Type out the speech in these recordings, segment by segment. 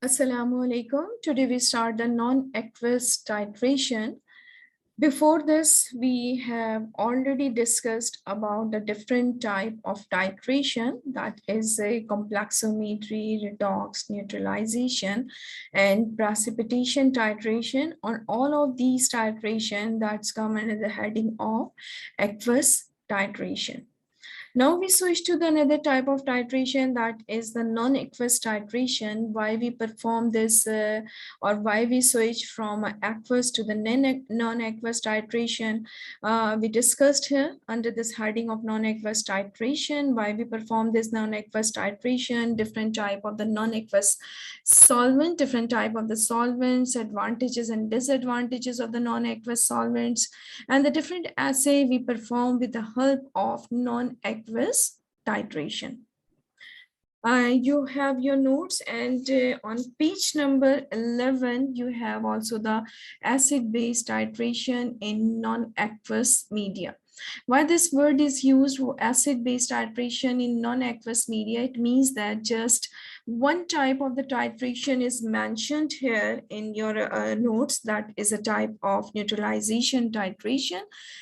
Assalamu alaikum. Today we start the non-aqueous titration. Before this, we have already discussed about the different type of titration, that is a complexometry, redox, neutralization, and precipitation titration. On all of these titration, that's come under the heading of aqueous titration. Now we switch to the another type of titration, that is the non-aqueous titration. Why we perform this or why we switch from aqueous to the non-aqueous titration, we discussed here under this heading of non-aqueous titration. Why we perform this non-aqueous titration, different type of the non-aqueous solvent, different type of the solvents, advantages and disadvantages of the non-aqueous solvents, and the different assay we perform with the help of non-aqueous titration. You have your notes, and on page number 11, you have also the acid-base titration in non-aqueous media. Why this word is used, acid-base titration in non-aqueous media? It means that just one type of the titration is mentioned here in your notes, that is a type of neutralization titration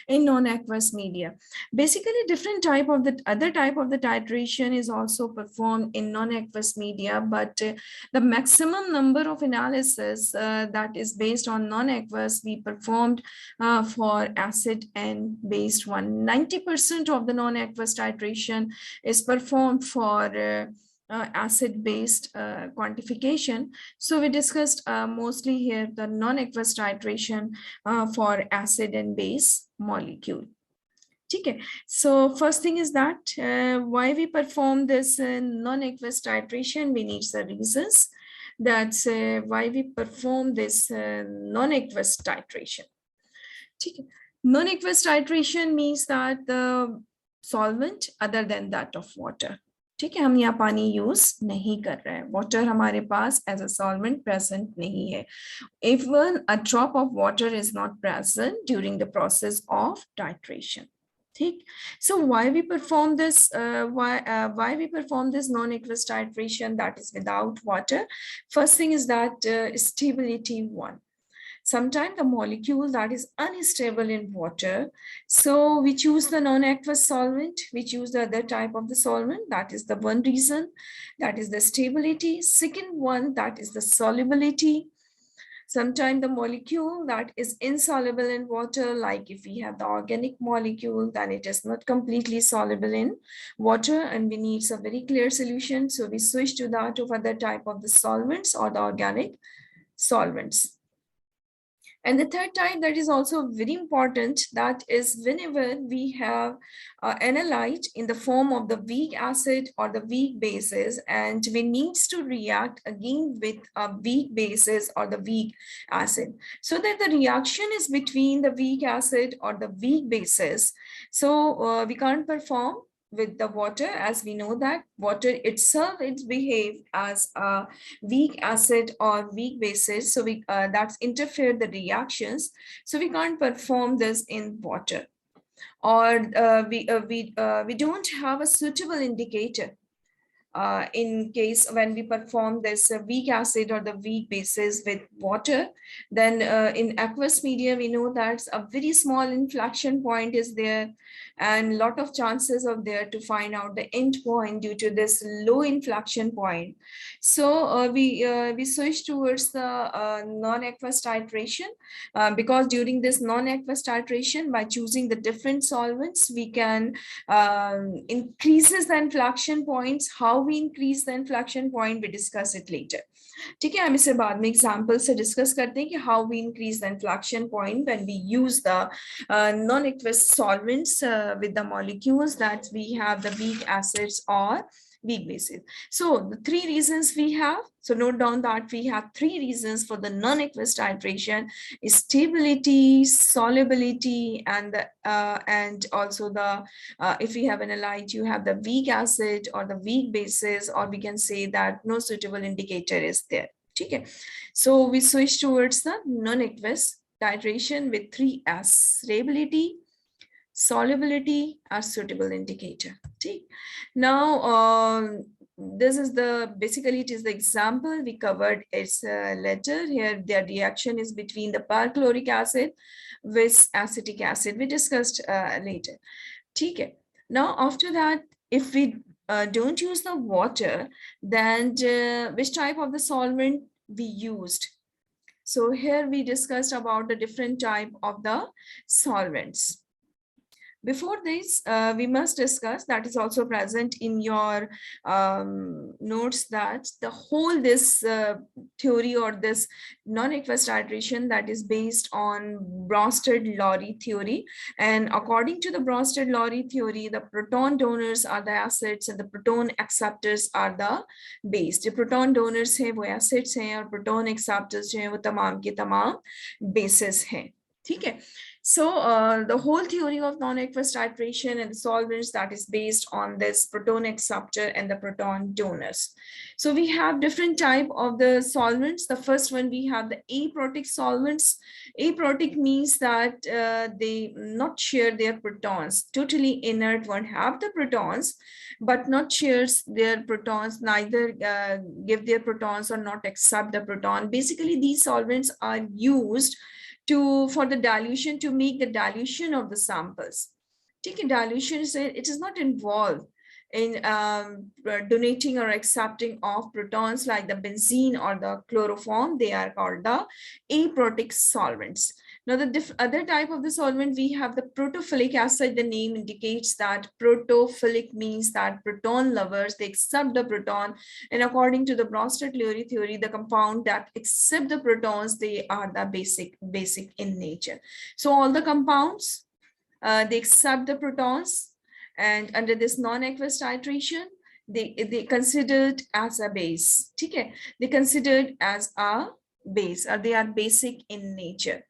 in non-aqueous media. Basically, different type of the other type of the titration is also performed in non-aqueous media, but the maximum number of analysis that is based on non-aqueous we performed for acid and base one. 90% of the non-aqueous titration is performed for acid-based quantification. So we discussed mostly here the non-aqueous titration for acid and base molecule. Okay, so first thing is that why we perform this non-aqueous titration, we need the reasons. That's why we perform this non-aqueous titration. Okay. Non-aqueous titration means that the solvent other than that of water. ठीक है, हम यहाँ पानी use नहीं कर रहे हैं, water हमारे पास एज अ सॉल्वेंट प्रेजेंट नहीं है. Even a drop of water is not present during the process of titration. So why we perform this? Why we perform this non-aqueous titration, that is without water? First thing is that stability one. Sometimes the molecule that is unstable in water, so we choose the non-aqueous solvent, we choose the other type of the solvent. That is the one reason, that is the stability. Second one, that is the solubility. Sometimes the molecule that is insoluble in water, like if we have the organic molecule, then it is not completely soluble in water and we need a very clear solution. So we switch to that of other type of the solvents or the organic solvents. And the third type that is also very important, that is whenever we have analyte in the form of the weak acid or the weak bases, and we needs to react again with a weak bases or the weak acid, so that the reaction is between the weak acid or the weak bases. So we can't perform with the water, as we know that water itself it behaves as a weak acid or weak bases, so we that's interfere the reactions, so we can't perform this in water. Or we don't have a suitable indicator in case when we perform this weak acid or the weak bases with water. Then in aqueous media, we know that a very small inflection point is there and lot of chances of there to find out the end point due to this low inflection point. So we switch towards the non-aqueous titration because during this non-aqueous titration, by choosing the different solvents, we can increases the inflection points. How we increase the inflection point, we discuss it later. ठीक है, हम इसे बाद में example से discuss करते हैं कि how we increase the inflection point when we use the non-aqueous solvents with the molecules that we have the weak acids or weak bases. So the three reasons we have, so note down that we have three reasons for the non-aqueous titration: stability, solubility, and also the if we have an analyte, you have the weak acid or the weak bases, or we can say that no suitable indicator is there. Okay, so we switch towards the non-aqueous titration with 3S: stability, solubility, or suitable indicator. Now this is the, basically it is the example we covered its later. Here the reaction is between the perchloric acid with acetic acid. We discussed later. Okay. Now after that, if we don't use the water, then which type of the solvent we used? So here we discussed about the different type of the solvents. Before this, we must discuss, that is also present in your notes, that the whole this theory or this non-aqueous titration that is based on Bronsted-Lowry theory. And according to the Bronsted-Lowry theory, the proton donors are the acids and the proton acceptors are the base. जो proton donors हैं वो acids हैं और proton acceptors जो हैं वो तमाम के तमाम bases हैं. ठीक है. So the whole theory of non-aqueous titration and the solvents, that is based on this proton acceptor and the proton donors. So we have different type of the solvents. The first one, we have the aprotic solvents. Aprotic means that they not share their protons. Totally inert one have the protons, but not shares their protons, neither give their protons or not accept the proton. Basically, these solvents are used for the dilution, to make the dilution of the samples. Take a dilution, it is not involved in donating or accepting of protons like the benzene or the chloroform. They are called the aprotic solvents. Now, the other type of the solvent, we have the protophilic acid. The name indicates that protophilic means that proton lovers, they accept the proton. And according to the Bronsted-Lowry theory, the compound that accept the protons, they are the basic in nature. So all the compounds, they accept the protons, and under this non-aqueous titration, they considered as a base. Okay? They considered as a base, or they are basic in nature.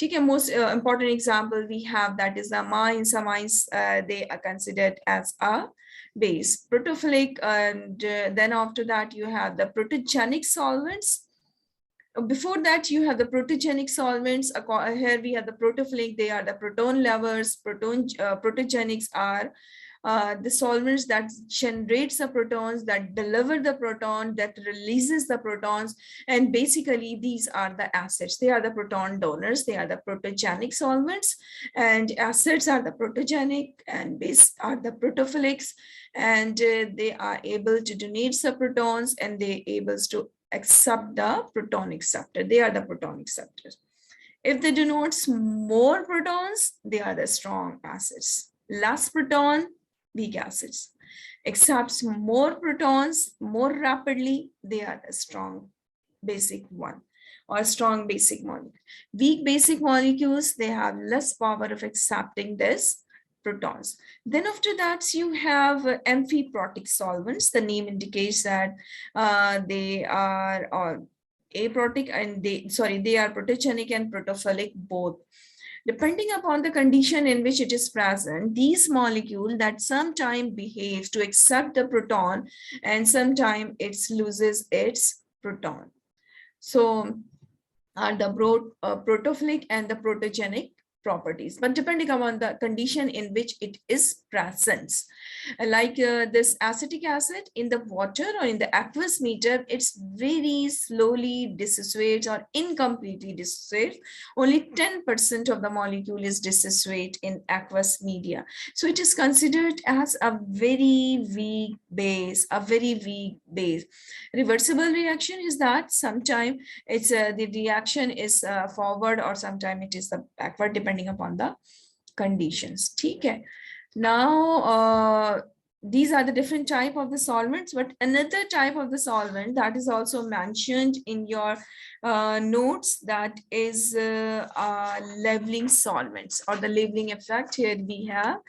Okay, most important example we have, that is the amines. Amines, they are considered as a base. Protophilic, and then after that you have the protogenic solvents. Before that, you have the protogenic solvents. Here we have the protophilic, they are the proton lovers. Protogenics are the solvents that generates the protons, that deliver the proton, that releases the protons. And basically these are the acids. They are the proton donors. They are the protogenic solvents, and acids are the protogenic, and base are the protophilics. And they are able to donate the protons, and they able to accept the proton acceptor. They are the proton acceptors. If they denotes more protons, they are the strong acids. Less proton, weak acids. Accepts more protons more rapidly, they are the strong basic one, or strong basic molecule. Weak basic molecules, they have less power of accepting this protons. Then after that, you have amphiprotic solvents. The name indicates that they are aprotic, and they are protogenic and protophilic both. Depending upon the condition in which it is present, these molecule that sometime behaves to accept the proton, and sometime it loses its proton. So are the protophilic and the protogenic properties, but depending upon the condition in which it is present. Like this acetic acid in the water or in the aqueous meter, it's very slowly dissociates or incompletely dissociates. Only 10% of the molecule is dissociate in aqueous media. So it is considered as a very weak base, Reversible reaction is that sometime it's the reaction is forward, or sometime it is the backward, depending upon the conditions. Okay. Now these are the different type of the solvents, but another type of the solvent that is also mentioned in your notes, that is leveling solvents, or the leveling effect. Here we have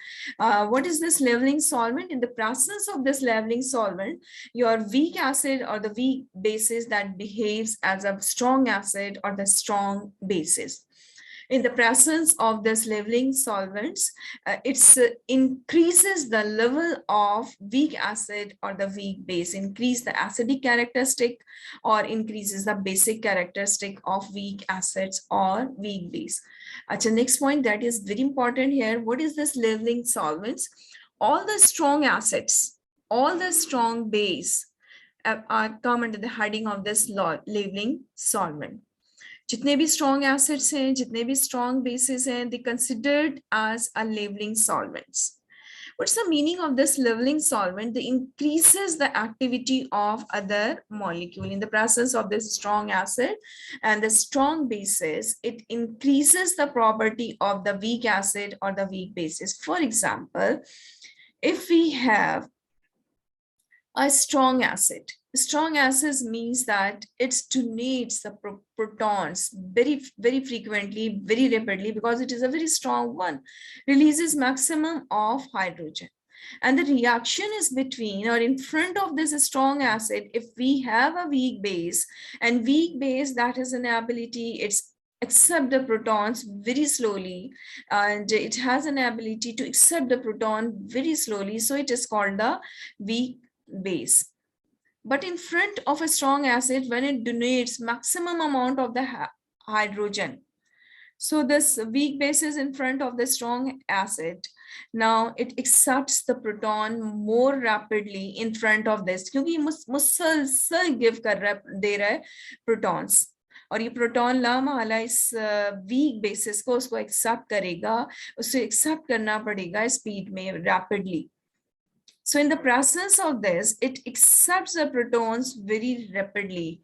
what is this leveling solvent? In the presence of this leveling solvent, your weak acid or the weak basis that behaves as a strong acid or the strong basis. In the presence of this leveling solvents, it increases the level of weak acid or the weak base, increase the acidic characteristic, or increases the basic characteristic of weak acids or weak base. Achha, next point that is very important here. What is this leveling solvents? All the strong acids, all the strong base are come under the heading of this labeling solvent. जितने भी strong acids हैं, जितने भी strong bases हैं, they considered as a labeling solvents. What's the meaning of this leveling solvent? It increases the activity of other molecule in the presence of this strong acid and the strong bases. It increases the property of the weak acid or the weak bases. For example, if we have a strong acid means that it donates the protons very frequently, very rapidly, because it is a very strong one, releases maximum of hydrogen. And the reaction is between or in front of this strong acid. If we have a weak base, and weak base, that is an ability, it's accept the protons very slowly, and it has an ability to accept the proton very slowly, so it is called the weak base. But in front of a strong acid, when it donates maximum amount of the hydrogen, so this weak base is in front of the strong acid, now it accepts the proton more rapidly in front of this, क्योंकि मुसलसल give कर रहा है, दे रहा है protons, और ये proton लामाला इस वीक बेसिस को उसको एक्सेप्ट करेगा, उसे एक्सेप्ट करना पड़ेगा स्पीड में rapidly. So in the presence of this, it accepts the protons very rapidly.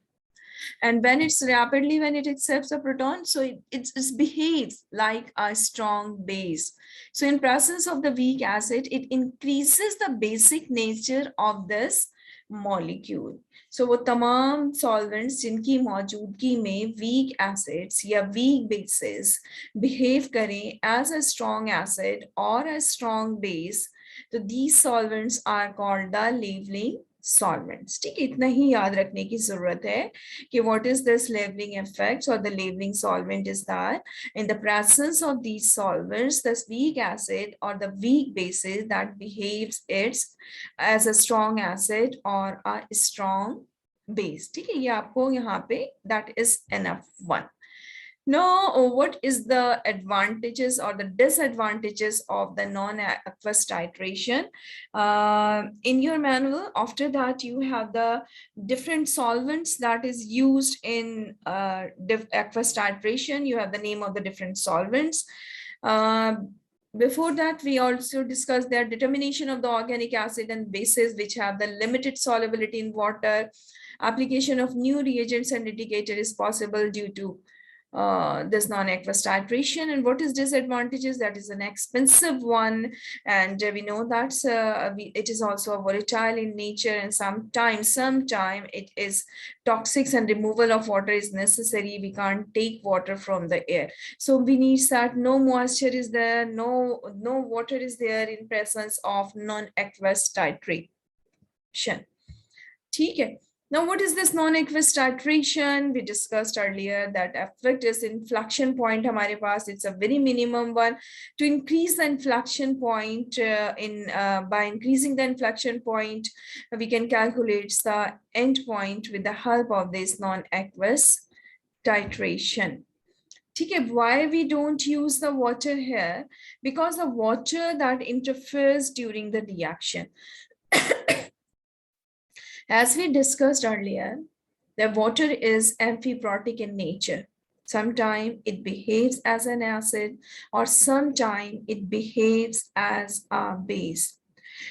And when it's rapidly, when it accepts a proton, so it behaves like a strong base. So in presence of the weak acid, it increases the basic nature of this molecule. So वो तमाम solvents जिनकी मौजूदगी में weak acids या weak bases behave करें as a strong acid or a strong base, तो these solvents are called the labeling solvents. ठीक है, इतना ही याद रखने की जरूरत है कि what is this labeling effect or the labeling solvent is that in the presence of these solvents, this weak acid or the weak bases that behaves it's as a strong acid or a strong base. ठीक है, ये आपको यहाँ पे that is enough one. Now, what is the advantages or the disadvantages of the non-aqueous titration? In your manual, after that, you have the different solvents that is used in aqueous titration. You have the name of the different solvents. Before that, we also discussed their determination of the organic acid and bases which have the limited solubility in water. Application of new reagents and indicator is possible due to this non-aqueous titration. And what is disadvantages? That is an expensive one, and we know that it is also volatile in nature, and sometimes it is toxic and removal of water is necessary. We can't take water from the air, so we need that no moisture is there, no water is there in presence of non-aqueous titration. ठीक है. Now, what is this non-aqueous titration? We discussed earlier that effect is inflection point. हमारे पास it's a very minimum one. To increase the inflection point, by increasing the inflection point, we can calculate the end point with the help of this non-aqueous titration. ठीक है, why we don't use the water here? Because the water that interferes during the reaction. As we discussed earlier, the water is amphiprotic in nature. Sometimes it behaves as an acid, or sometimes it behaves as a base.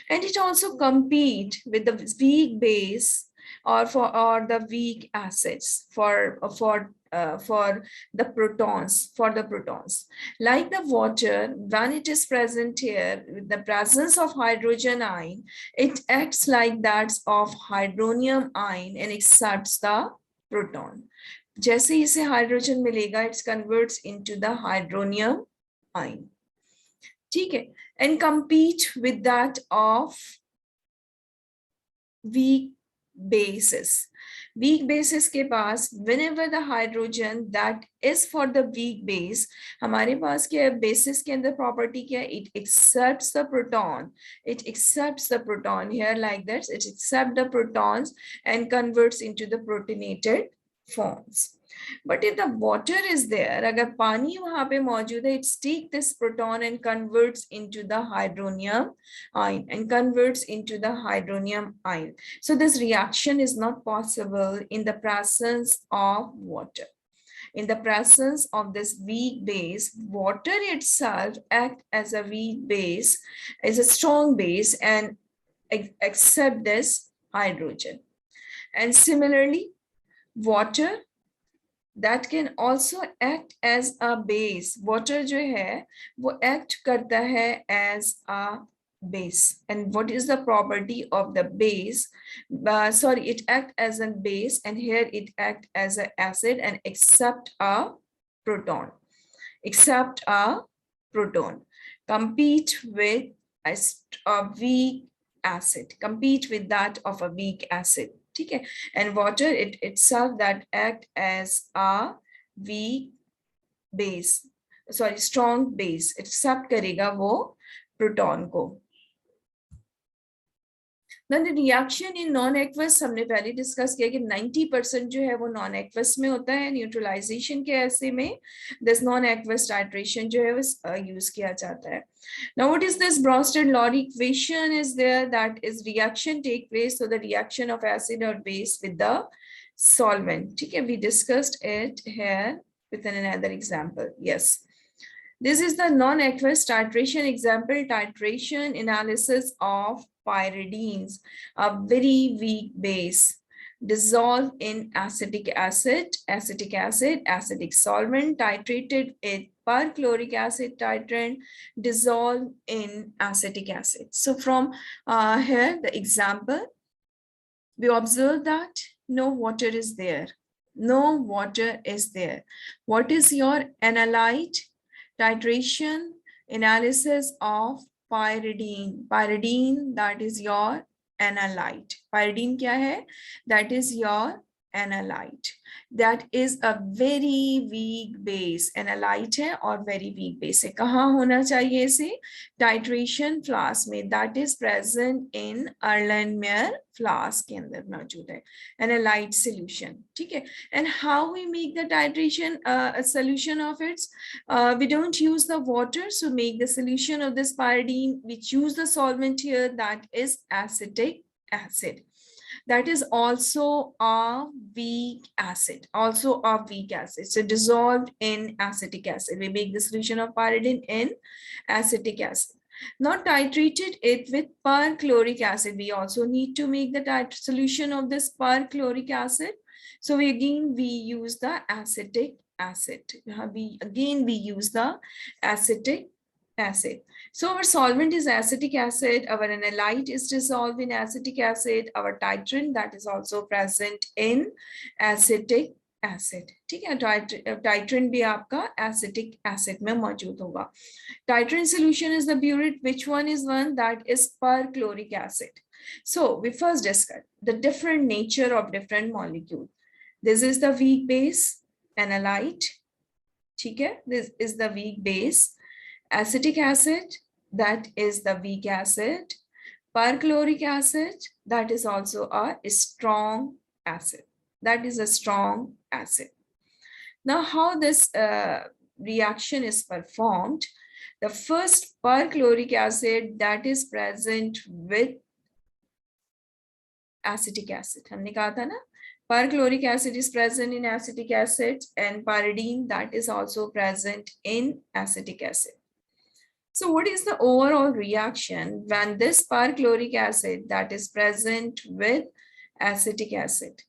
And it also competes with the weak base or the weak acids for the protons. Like the water, when it is present here with the presence of hydrogen ion, it acts like that of hydronium ion and accepts the proton. जैसे इसे hydrogen मिलेगा, it converts into the hydronium ion. ठीक है, and compete with that of weak bases. Weak bases के पास, whenever the hydrogen that is for the weak base, हमारे पास क्या है, basis के अंदर property क्या है, it accepts the proton. It accepts the proton here like that. It accepts the protons and converts into the protonated forms. But if the water is there, अगर पानी वहाँ पे मौजूद है, it takes this proton and converts into the hydronium ion So this reaction is not possible in the presence of water. In the presence of this weak base, water itself acts as a weak base, as a strong base, and accept this hydrogen. And similarly, water that can also act as a base. Water जो है वो act करता है as a base. And what is the property of the base? Sorry, it act as a base, and here it act as an acid and accept a proton. Accept a proton. Compete with a weak acid. Compete with that of a weak acid. ठीक है, and water it itself that act as a weak base, sorry, strong base, accept करेगा वो proton को. Then the reaction in non-aqueous हमने पहले discuss किया कि 90% जो है वो non-aqueous में होता है. न्यूट्रलाइजेशन के ऐसे में this non-aqueous titration जो है वो यूज किया जाता है. Now what is this Bronsted-Lowry equation is there, that is reaction take place, so the reaction of acid or base with the solvent. ठीक है, we discussed it here with another example. Yes. This is the non-aqueous titration example, titration analysis of pyridines, a very weak base, dissolved in acetic acid, acidic solvent, titrated with perchloric acid titrant, dissolved in acetic acid. So from here, the example, we observe that no water is there. No water is there. What is your analyte? Titration analysis of pyridine. Pyridine, that is your analyte. Pyridine क्या है? That is your analyte. That is a very weak base. Analyte है और very weak base है. कहाँ होना चाहिए इसे? Titration flask में. That is present in Erlenmeyer flask के अंदर मौजूद है. Analyte solution. ठीक है. And how we make the titration a solution of its? We don't use the water, so make the solution of this pyridine. We choose the solvent here, that is acetic acid. That is also a weak acid, so dissolved in acetic acid. We make the solution of pyridine in acetic acid. Now titrated it with perchloric acid. We also need to make the solution of this perchloric acid. So we use the acetic acid. We use the acetic acid. So our solvent is acetic acid, our analyte is dissolved in acetic acid, our titrant that is also present in acetic acid. ठीक है, titrant भी आपका acetic acid में मौजूद होगा. Titrant solution is the burette. Which one is one? That is perchloric acid. So we first discussed the different nature of different molecule. This is the weak base, analyte. ठीक है, this is the weak base. Acetic acid, that is the weak acid. Perchloric acid, that is also a strong acid. That is a strong acid. Now, how this reaction is performed? The first perchloric acid that is present with acetic acid. हमने कहा था ना, perchloric acid is present in acetic acid, and pyridine that is also present in acetic acid. So what is the overall reaction when this perchloric acid that is present with acetic acid?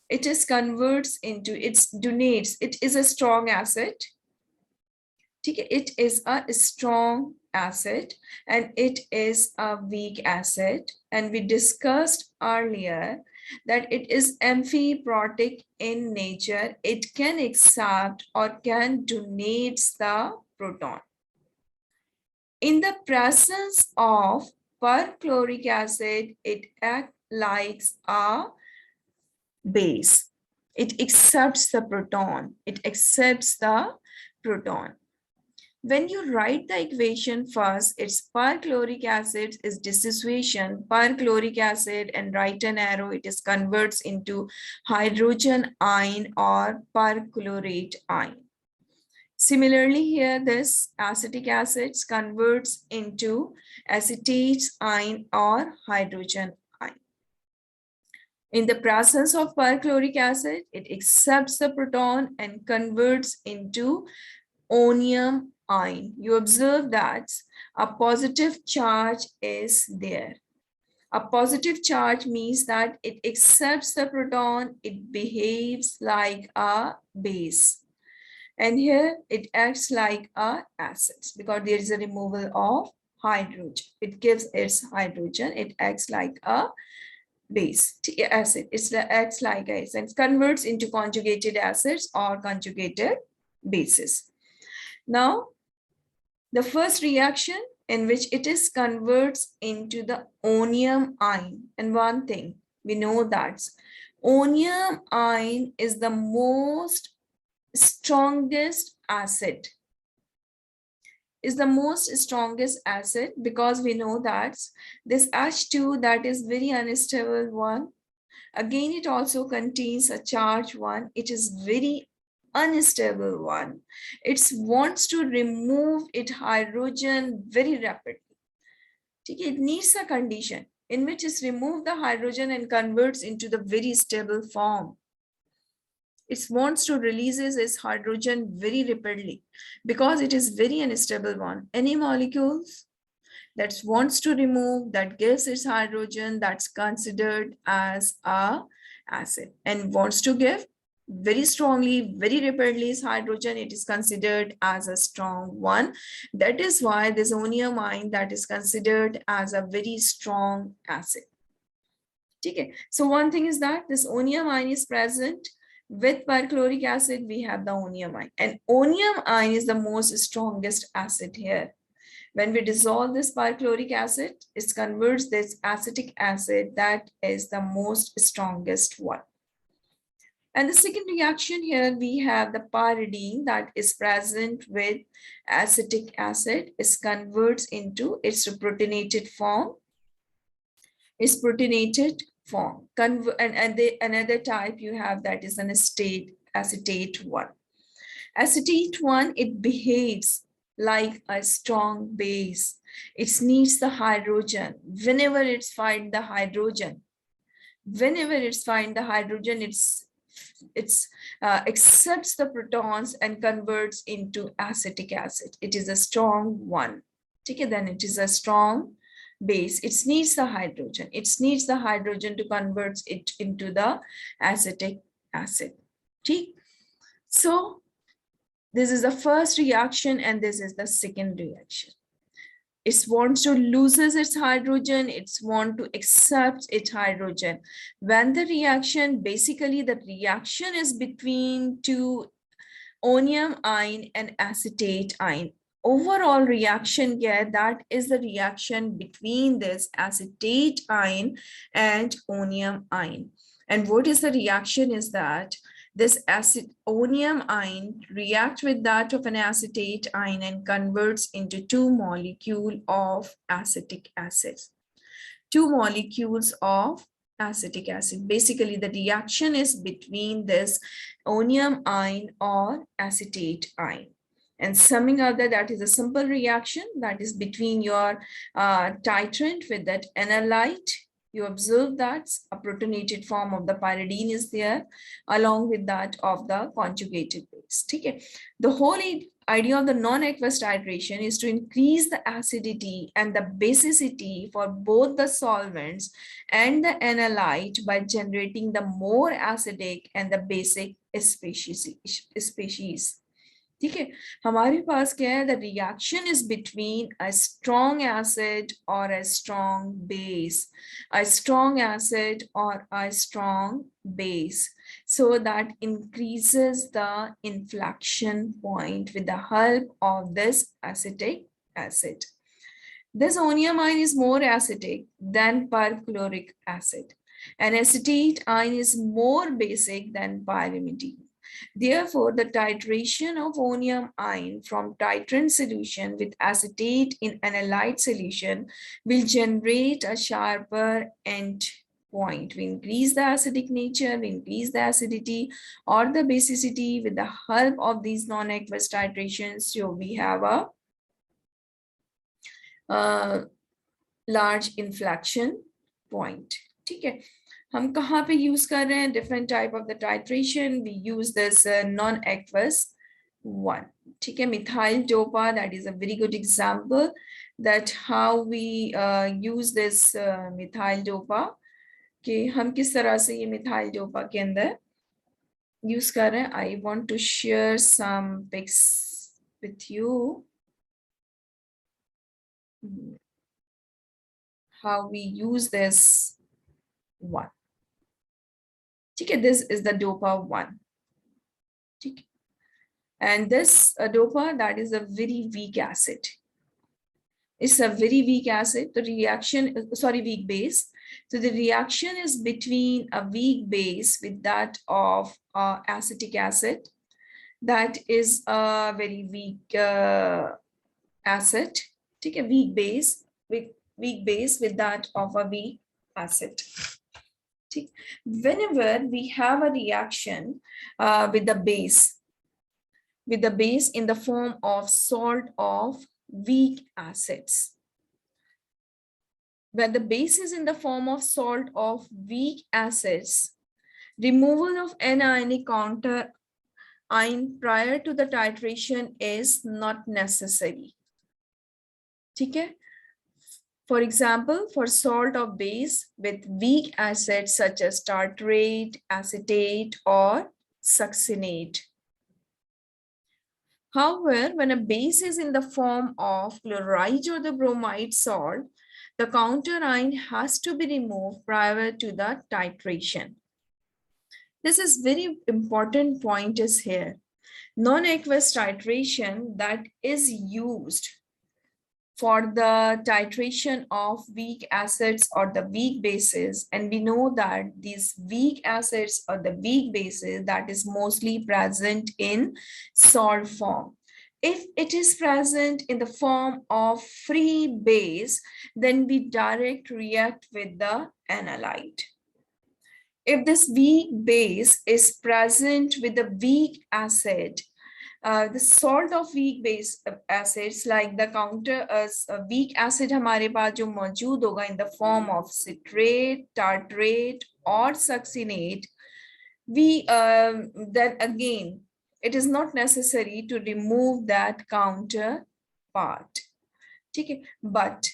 It is converts into, it donates, it is a strong acid. It is a strong acid and it is a weak acid. And we discussed earlier that it is amphiprotic in nature. It can accept or can donate the proton. In the presence of perchloric acid, it acts like a base. It accepts the proton. It accepts the proton. When you write the equation first, it's perchloric acid is dissociation, perchloric acid, and write an arrow, it is converts into hydrogen ion or perchlorate ion. Similarly, here this acetic acid converts into acetate ion or hydrogen ion. In the presence of perchloric acid, it accepts the proton and converts into onium ion. You observe that a positive charge is there. A positive charge means that it accepts the proton, it behaves like a base. And here it acts like a acid because there is a removal of hydrogen. It gives its hydrogen, it acts like a base acid. It acts like acid and converts into conjugated acids or conjugated bases. Now, the first reaction in which it is converts into the onium ion. And one thing we know that onium ion is the most strongest acid. Is the most strongest acid because we know that this H2 that is very unstable one. Again, it also contains a charged one. It is very unstable one. It wants to remove its hydrogen very rapidly. It needs a condition in which it removes the hydrogen and converts into the very stable form. It wants to releases its hydrogen very rapidly because it is very unstable one. Any molecules that wants to remove, that gives its hydrogen, that's considered as a acid, and wants to give very strongly, very rapidly its hydrogen, it is considered as a strong one. That is why this onium ion that is considered as a very strong acid. Okay. So one thing is that this onium ion is present with perchloric acid, we have the onium ion, and onium ion is the most strongest acid here. When we dissolve this perchloric acid, it converts this acetic acid that is the most strongest one. And the second reaction here, we have the pyridine that is present with acetic acid. It converts into its protonated form. Its protonated form. Another type you have that is an acetate one. Acetate one, it behaves like a strong base. It needs the hydrogen. Whenever it's find the hydrogen, accepts the protons and converts into acetic acid. It is a strong one. Okay, then it is a strong base. It needs the hydrogen. It needs the hydrogen to convert it into the acetic acid. Okay, so this is the first reaction and this is the second reaction. It wants to loses its hydrogen, it wants to accept its hydrogen. When the reaction, basically the reaction is between two onium ion and acetate ion. Overall reaction here, that is the reaction between this acetate ion and onium ion. And what is the reaction is that this onium ion reacts with that of an acetate ion and converts into two molecules of acetic acid. Two molecules of acetic acid. Basically, the reaction is between this onium ion or acetate ion. And summing up that is a simple reaction that is between your titrant with that analyte. You observe that a protonated form of the pyridine is there along with that of the conjugated base. Okay. The whole idea of the non-aqueous titration is to increase the acidity and the basicity for both the solvents and the analyte by generating the more acidic and the basic species. ठीक है, हमारे पास क्या है, the reaction is between a strong acid or a strong base, a strong acid or a strong base, so that increases the inflection point with the help of this acetic acid. This onium ion is more acidic than perchloric acid, and acetate ion is more basic than pyrimidine. Therefore, the titration of ammonium ion from titrant solution with acetate in analyte solution will generate a sharper end point. We increase the acidic nature, we increase the acidity or the basicity with the help of these non-aqueous titrations. So we have a large inflection point. ठीक है, हम कहाँ पे use कर रहे हैं? Different type of the titration we use this non aqueous one. ठीक है, methyl dopa, that is a very good example that how we use this methyl dopa, कि हम किस तरह से ये मिथाइल डोपा के अंदर यूज कर रहे हैं. I want to share some pics with you how we use this one. ठीक है, this is the dopa one. ठीक है, and this dopa, that is a very weak acid. It's a very weak acid. The reaction, sorry, weak base. So the reaction is between a weak base with that of acetic acid. That is a very weak acid. ठीक है, weak base with that of a weak acid. Whenever we have a reaction with the base in the form of salt of weak acids, when the base is in the form of salt of weak acids, removal of anionic counter ion prior to the titration is not necessary. ठीक है, for example, for salt of base with weak acids such as tartrate, acetate, or succinate. However, when a base is in the form of chloride or the bromide salt, the counter ion has to be removed prior to the titration. This is very important point is here. Non-aqueous titration that is used for the titration of weak acids or the weak bases, and we know that these weak acids or the weak bases that is mostly present in salt form. If it is present in the form of free base, then we direct react with the analyte. If this weak base is present with the weak acid, the salt of weak base acids like the counter weak acid हमारे पास जो मौजूद होगा in the form of citrate, tartrate or succinate, we then again it is not necessary to remove that counter part. ठीक है, but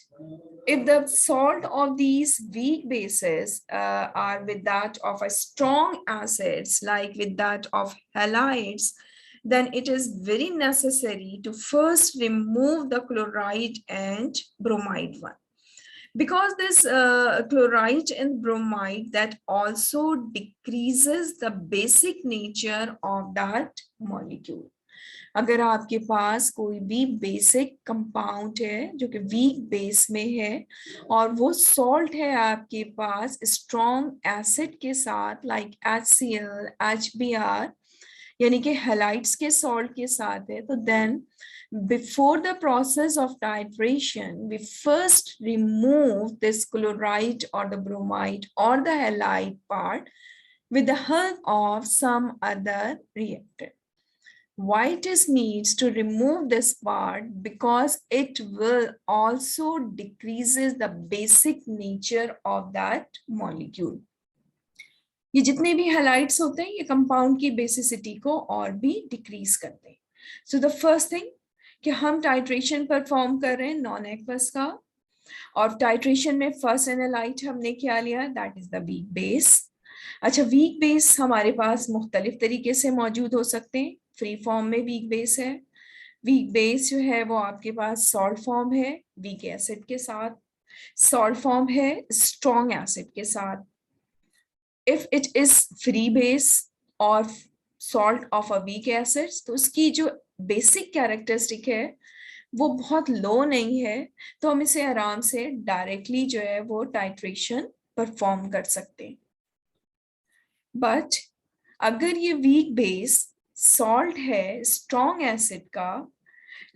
if the salt of these weak bases are with that of a strong acids like with that of halides, then it is very necessary to first remove the chloride and bromide one, because this chloride and bromide that also decreases the basic nature of that molecule. अगर आपके पास कोई भी basic compound है जो कि weak base में है और वो सॉल्ट है आपके पास स्ट्रॉन्ग एसिड के साथ लाइक HCl, HBr, यानी कि हैलाइड्स के सॉल्ट के साथ है, तो then before the process of titration we first remove this chloride or the bromide or the halide part with the help of some other reactant. Why it is needs to remove this part? Because it will also decreases the basic nature of that molecule. ये जितने भी halides होते हैं ये compound की basicity को और भी डिक्रीज करते हैं. सो द फर्स्ट थिंग कि हम टाइट्रेशन परफॉर्म कर रहे हैं नॉन एक्वस का, और टाइट्रेशन में फर्स्ट एनालाइट हमने क्या लिया? That is the weak base. अच्छा, वीक बेस हमारे पास मुख्तलिफ तरीके से मौजूद हो सकते हैं. फ्री फॉर्म में वीक बेस है. वीक बेस जो है वो आपके पास सॉल्ट फॉर्म है वीक एसिड के साथ, सॉल्ट फॉर्म है स्ट्रॉन्ग एसिड के साथ. If it is free base or salt of a weak acid, तो उसकी जो बेसिक कैरेक्टरिस्टिक है वो बहुत लो नहीं है, तो हम इसे आराम से डायरेक्टली जो है वो टाइट्रेशन परफॉर्म कर सकते हैं. बट अगर ये वीक बेस सॉल्ट है स्ट्रॉन्ग एसिड का,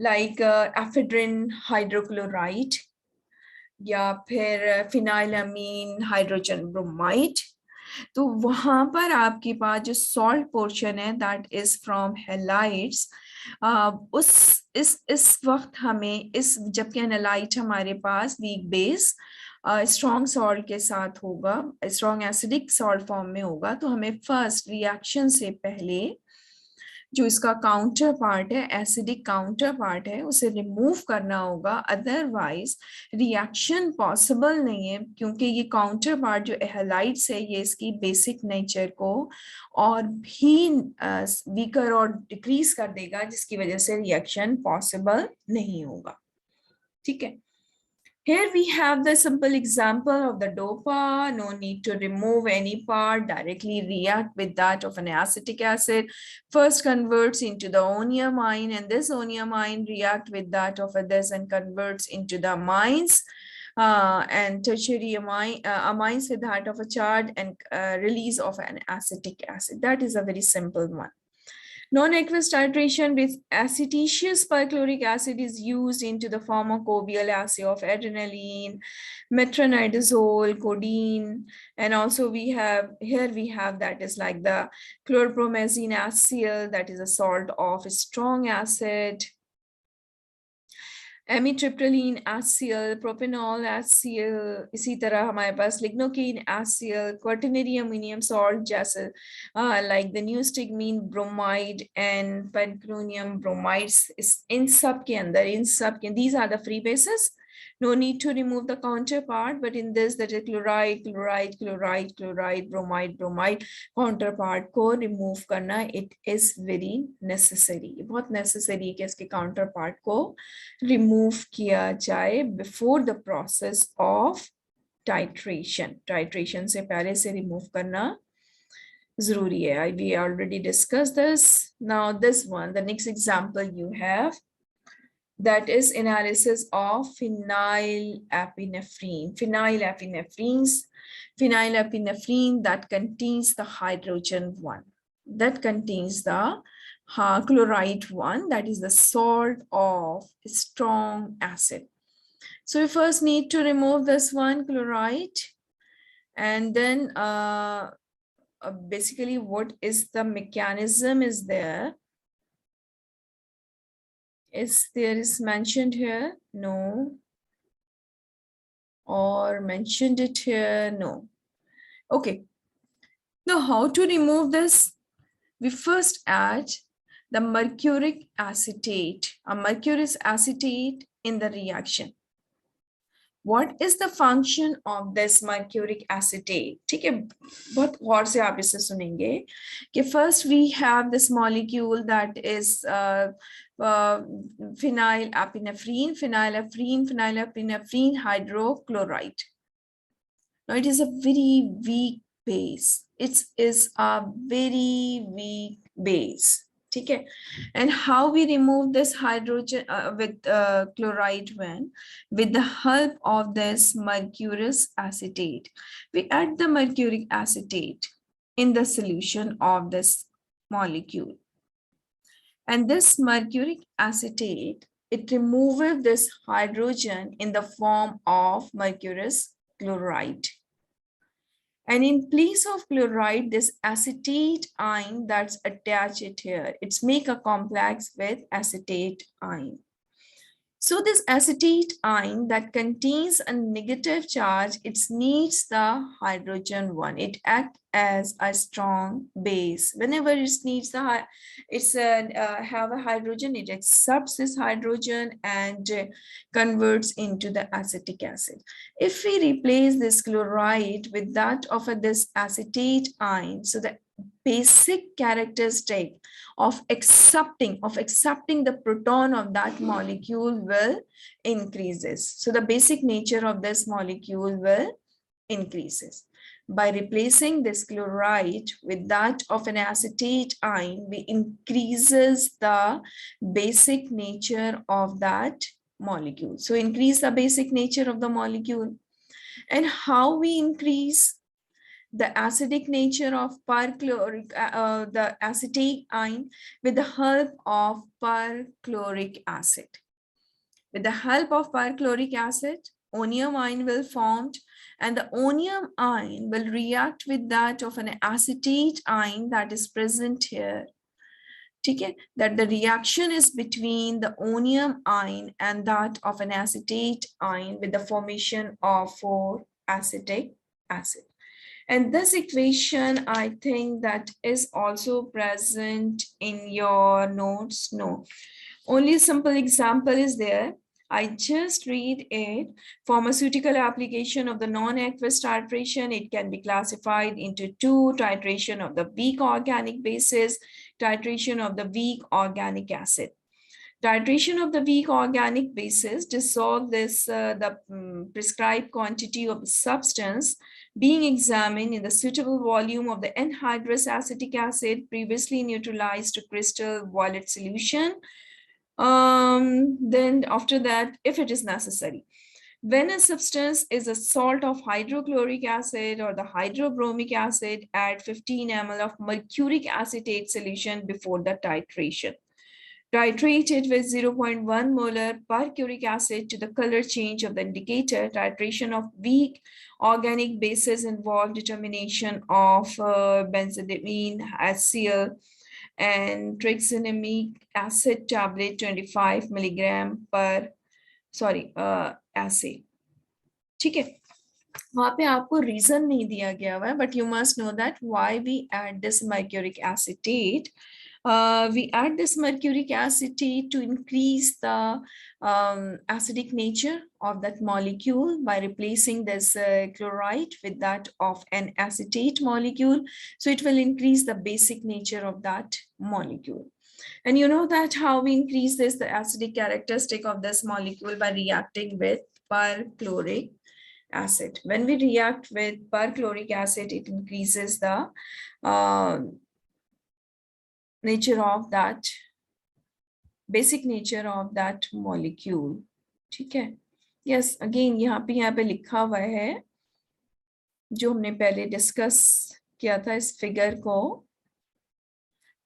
लाइक एफेड्रिन हाइड्रोक्लोराइड या फिर फिनाइलअमीन हाइड्रोजन ब्रोमाइड, तो वहां पर आपके पास जो सॉल्ट पोर्शन है दैट इज फ्रॉम हेलाइट्स, उस इस वक्त हमें इस जबकि एनालाइट हमारे पास वीक बेस स्ट्रॉन्ग सॉल्ट के साथ होगा, स्ट्रॉन्ग एसिडिक सॉल्ट फॉर्म में होगा, तो हमें फर्स्ट रिएक्शन से पहले जो इसका काउंटर पार्ट है, एसिडिक काउंटर पार्ट है, उसे रिमूव करना होगा, अदरवाइज रिएक्शन पॉसिबल नहीं है, क्योंकि ये काउंटर पार्ट जो हैलाइड्स है ये इसकी बेसिक नेचर को और भी वीकर और डिक्रीज कर देगा, जिसकी वजह से रिएक्शन पॉसिबल नहीं होगा। ठीक है, here we have the simple example of the DOPA. No need to remove any part, directly react with that of an acetic acid. First converts into the oniamine, and this oniamine react with that of this and converts into the amines. And tertiary amines with that of a charge and release of an acetic acid. That is a very simple one. Non-aqueous titration with acetous perchloric acid is used into the pharmacobial assay of adrenaline, metronidazole, codeine, and also we have that is like the chlorpromazine acyl, that is a salt of strong acid, amitriptyline HCl, propranolol HCl, इसी तरह हमारे पास lignocaine HCl, quaternary ammonium salt जैसे like the neostigmine bromide and pancuronium bromides, इन सब के अंदर these are the free bases. No need to remove the counterpart, but in this that is chloride, chloride, chloride, chloride, bromide, bromide, counterpart को remove करना it is very necessary. बहुत necessary है कि इसके counterpart को remove किया जाए before the process of titration. Titration से पहले से remove करना जरूरी है. We already discussed this. Now this one, the next example you have, that is analysis of phenylephrine. Phenylephrine that contains the hydrogen one, that contains the chloride one, that is the salt of strong acid. So we first need to remove this one chloride, and then basically what is the mechanism is there? Is mentioned here? No. Or mentioned it here? No. Okay. Now how to remove this? We first add the mercuric acetate, a mercurous acetate in the reaction. What is the function of this mercuric acetate? ठीक है, बहुत गौर से आप इसे सुनेंगे कि first we have this molecule that is phenylephrine hydrochloride. Now it is a very weak base. It is a very weak base. ठीक है, and how we remove this hydrogen with chloride when? With the help of this mercurous acetate. We add the mercuric acetate in the solution of this molecule. And this mercuric acetate, it removes this hydrogen in the form of mercurous chloride. And in place of chloride, this acetate ion that's attached here, it's make a complex with acetate ion. So this acetate ion that contains a negative charge, it needs the hydrogen one. It acts as a strong base. Whenever it needs the have a hydrogen, it accepts this hydrogen and converts into the acetic acid. If we replace this chloride with that of this acetate ion, so the basic characteristic of accepting the proton of that molecule will increases. So the basic nature of this molecule will increases. By replacing this chloride with that of an acetate ion, we increases the basic nature of that molecule. So increase the basic nature of the molecule. And how we increase? the acidic nature of the acetate ion with the help of perchloric acid. With the help of perchloric acid, onium ion will formed, and the onium ion will react with that of an acetate ion that is present here. Okay, that the reaction is between the onium ion and that of an acetate ion with the formation of 4-acetic acid. And this equation, I think that is also present in your notes. No, only a simple example is there. I just read it. Pharmaceutical application of the non-aqueous titration, it can be classified into 2: titration of the weak organic bases, titration of the weak organic acid. Titration of the weak organic bases dissolve the prescribed quantity of the substance being examined in the suitable volume of the anhydrous acetic acid previously neutralized to crystal violet solution. Then after that, if it is necessary, when a substance is a salt of hydrochloric acid or the hydrobromic acid, add 15 ml of mercuric acetate solution before the titration. Titrate it with 0.1 molar perchloric acid to the color change of the indicator. Titration of weak organic bases involve determination of benzidamine, HCl, and trixinamic acid tablet 25 milligram per assay. ठीक है, वहां पे आपको reason नहीं दिया गया हुआ है, but you must know that why we add this mercuric acetate. We add this mercuric acetate to increase the acidic nature of that molecule by replacing this chloride with that of an acetate molecule. So it will increase the basic nature of that molecule. And you know that how we increase this, the acidic characteristic of this molecule, by reacting with perchloric acid. When we react with perchloric acid, it increases the nature of that, basic nature of that molecule. ठीक है? Yes, again यहाँ पे लिखा हुआ है जो हमने पहले डिस्कस किया था इस फिगर को.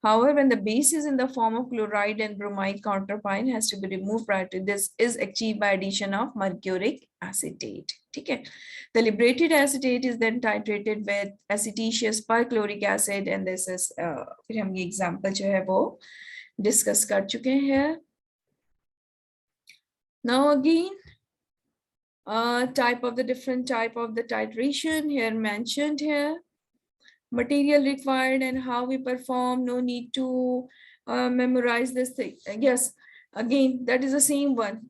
However, when the base is in the form of chloride and bromide, counterpine has to be removed prior to this is achieved by addition of mercuric acetate. Okay. The liberated acetate is then titrated with acetous perchloric acid, and this is फिर हम ये example जो है वो discuss कर चुके हैं. Now again, type of the different type of the titration here mentioned here. Material required and how we perform, no need to memorize this thing. Yes, again, that is the same one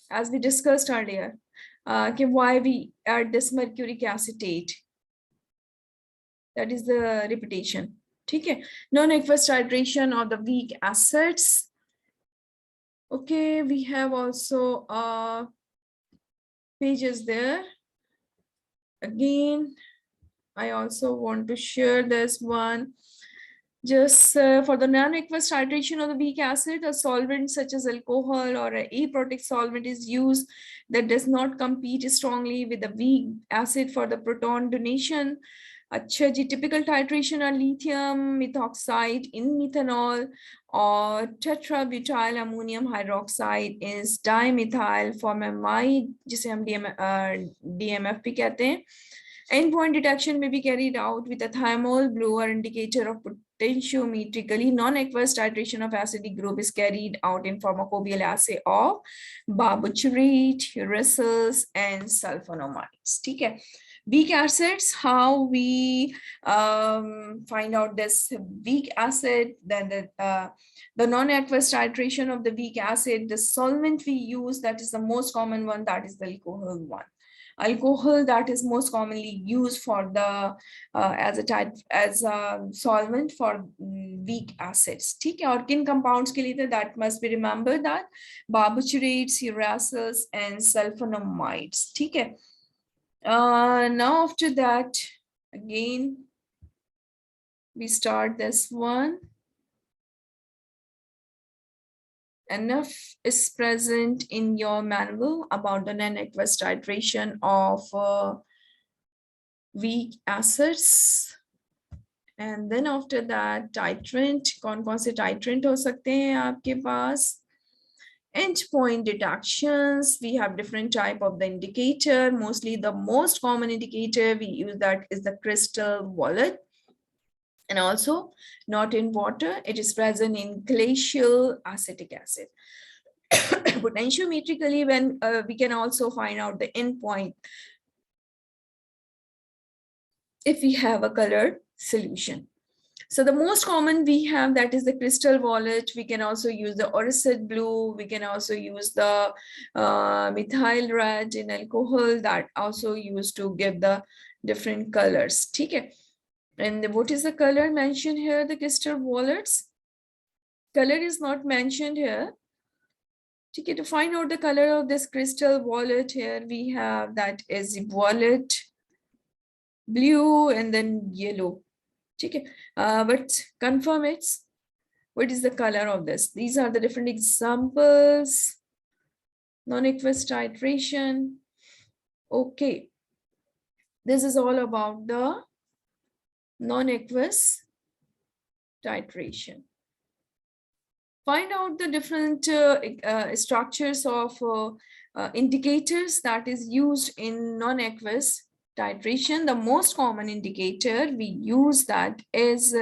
as we discussed earlier. Why we add this mercuric acetate. That is the repetition. Okay, non-aqueous titration of the weak acids. Okay, we have also pages there. Again, I also want to share this one. Just for the non-aqueous titration of the weak acid, a solvent such as alcohol or an aprotic solvent is used that does not compete strongly with the weak acid for the proton donation. अच्छा जी, typical titration are lithium methoxide in methanol or tetrabutyl ammonium hydroxide is dimethyl formamide, जिसे हम DMF भी कहते हैं. Endpoint detection may be carried out with a thymol blue or indicator of potentiometrically. Non-aqueous titration of acidic group is carried out in pharmacobial assay of barbiturates, uracils, and sulfonamides. Okay. Weak acids, how we find out this weak acid, then the non-aqueous titration of the weak acid, the solvent we use, that is the most common one, that is the alcohol one. Alcohol that is most commonly used for the as a solvent for weak acids. ठीक है, और किन compounds के लिए that must be remembered, that barbiturates, uracils, and sulfonamides. ठीक है. Now after that, again we start this one. Enough is present in your manual about the non-aqueous titration of weak acids, and then after that titrant. कौन से titrant हो सकते हैं आपके पास? Endpoint detections, we have different type of the indicator. Mostly the most common indicator we use that is the crystal wallet, and also not in water, it is present in glacial acetic acid. Potentiometrically, when we can also find out the endpoint if we have a colored solution. So the most common we have that is the crystal wallet. We can also use the oracid blue. We can also use the methyl red in alcohol that also used to give the different colors. Okay. And what is the color mentioned here? The crystal wallets. Color is not mentioned here. Okay, to find out the color of this crystal wallet here, we have that is wallet blue and then yellow. Okay, but confirm it. What is the color of this? These are the different examples. Non-aqueous titration. Okay, this is all about the non-aqueous titration. Find out the different structures of indicators that is used in non-aqueous titration. The most common indicator we use that is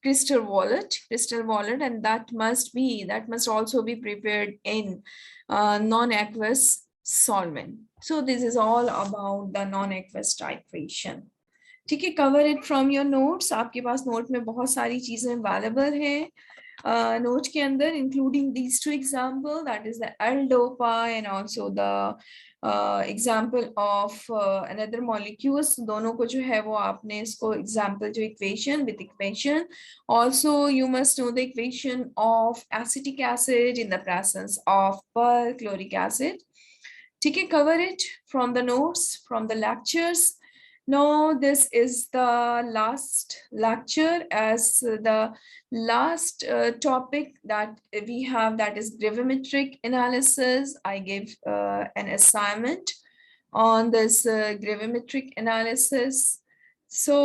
crystal wallet, and that must also be prepared in non-aqueous solvent. So this is all about the non-aqueous titration. ठीक है, cover it from your notes. आपके पास note में बहुत सारी चीजें available हैं note के अंदर, including these two example that is the L-DOPA and also the example of another molecules. दोनों को जो है वो आपने इसको एग्जांपल जो equation with equation. Also you must know the equation of acetic acid in the presence of perchloric acid. ठीक है, cover it from the notes, from the lectures. Now this is the last lecture as the last topic that we have, that is gravimetric analysis. I gave an assignment on this gravimetric analysis. So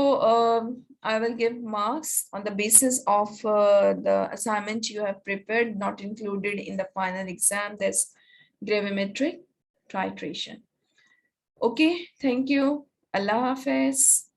I will give marks on the basis of the assignment you have prepared, not included in the final exam, this gravimetric titration. Okay, thank you. Allah Hafiz.